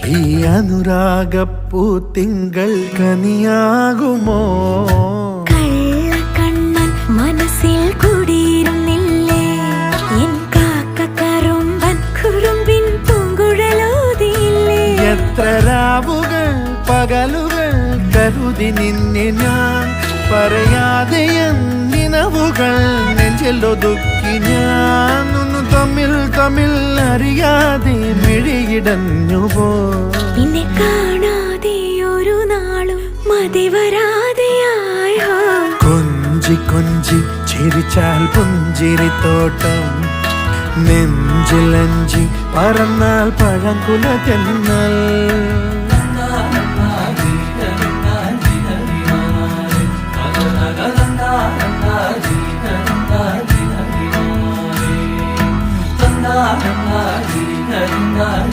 ഈ അനുരാഗപ്പൂ തിങ്കൾ കനിയാകുമോ? കള്ളക്കണ്ണൻ മനസ്സിൽ കുടിയിരുന്നില്ലേ? എൻ കാക്കക്കറുമ്പൻ കുറുമ്പിൻ പൂങ്കുഴലോതിയില്ലേ? എത്ര രാവുകൾ പകലുകൾ കരുതി നിന്നെ ഞാൻ, പറയാതെ നിനവുകൾ നെഞ്ചിലൊതുക്കി ഞാൻ. തമ്മിൽ തമ്മിൽ അറിയാതെ മിഴിയിടഞ്ഞുപോ. നിന്നെ കാണാതെ ഒരു നാളും മതി വരാതെയായോ? കൊഞ്ചി കൊഞ്ചി ചിരിച്ചാൽ പുഞ്ചിരിത്തോട്ടം, നെഞ്ചിലഞ്ചി പറന്നാൽ പഴങ്കുല തെന്നൽ. na na na